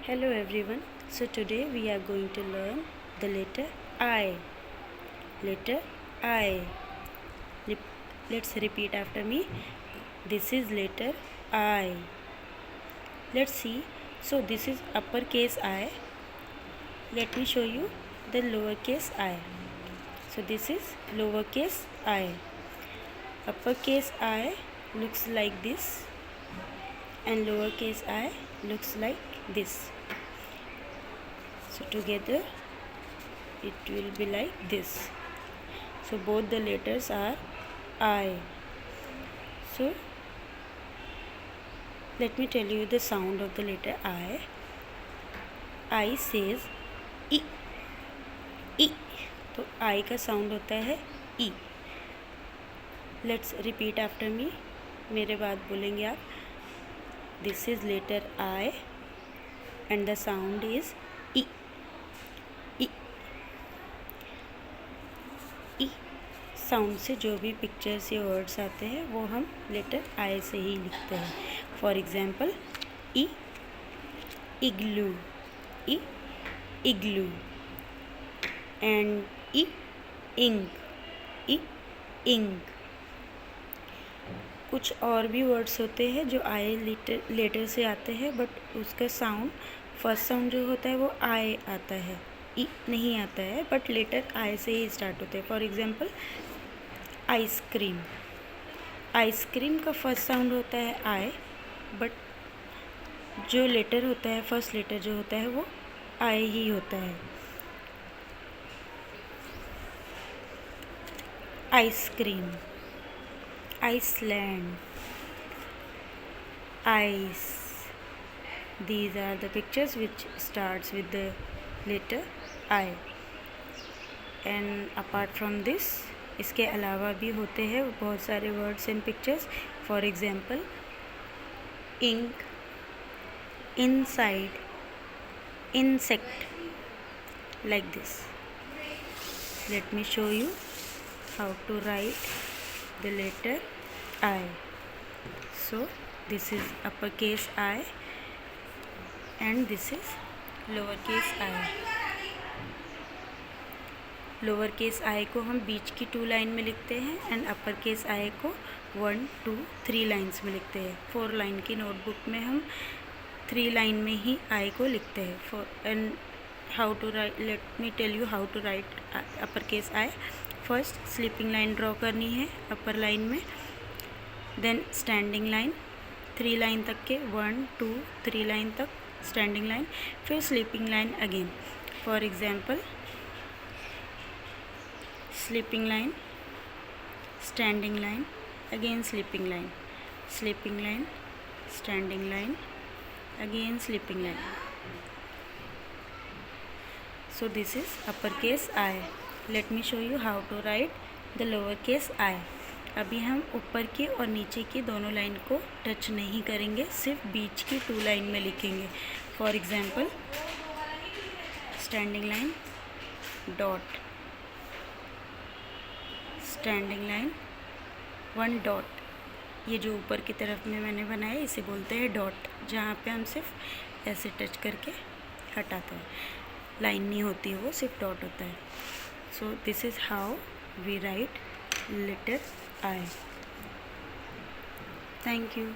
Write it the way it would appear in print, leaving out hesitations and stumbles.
Hello everyone. So today we are going to learn the letter I. Letter I. Let's repeat after me. This is letter I. Let's see. So this is uppercase I. Let me show you the lowercase I. So this is lowercase I. Uppercase I looks like this and lowercase I looks like this. So together it will be like this. So both the letters are I. So let me tell you the sound of the letter I. I says E. E. तो I का sound होता है E. Let's repeat after me. मेरे बाद बोलेंगे आप. This is letter I and the sound is E. E. E sound से जो भी पिक्चर्स या वर्ड्स आते हैं वो हम लेटर आई से ही लिखते हैं. फॉर एग्जाम्पल ई इग्लू, ई इग्लू, एंड ई इंक, ई इंक. कुछ और भी वर्ड्स होते हैं जो आई लेटर से आते हैं बट उसका साउंड फर्स्ट साउंड जो होता है वो आई आता है, ई नहीं आता है, बट लेटर आई से ही स्टार्ट होते हैं. For example ice cream. आइसक्रीम का फर्स्ट साउंड होता है आई बट जो लेटर होता है फर्स्ट लेटर जो होता है वो आई ही होता है. Ice cream, Iceland, ice. These are the pictures which starts with the letter I. And apart from this, इसके अलावा भी होते हैं बहुत सारे words and pictures. For example ink, inside, insect, like this. Let me show you how to write the letter I. So this is uppercase I and this is lowercase I. Lower case I को हम बीच की 2 line में लिखते हैं and upper case आई को 1, 2, 3 lines में लिखते हैं. 4 लाइन की नोटबुक में हम 3 लाइन में ही आई को लिखते हैं. And how to write, let me tell you how to write upper case I. First sleeping line draw करनी है अपर लाइन में, देन स्टैंडिंग लाइन 3 लाइन तक के, 1, 2, 3 लाइन तक स्टैंडिंग लाइन, फिर sleeping line again. For example sleeping line, standing line, again sleeping line, sleeping line, standing line, again sleeping line. So this is uppercase I. Let me show you how to write the lowercase I. अभी हम ऊपर की और नीचे की दोनों line को touch नहीं करेंगे, सिर्फ बीच की 2 लाइन में लिखेंगे. For example standing line dot, standing line 1 dot. ये जो ऊपर की तरफ में मैंने बनाया इसे बोलते हैं डॉट, जहाँ पे हम सिर्फ ऐसे टच करके हटाते हैं, लाइन नहीं होती है, वो सिर्फ डॉट होता है. So this is how we write letter I. Thank you.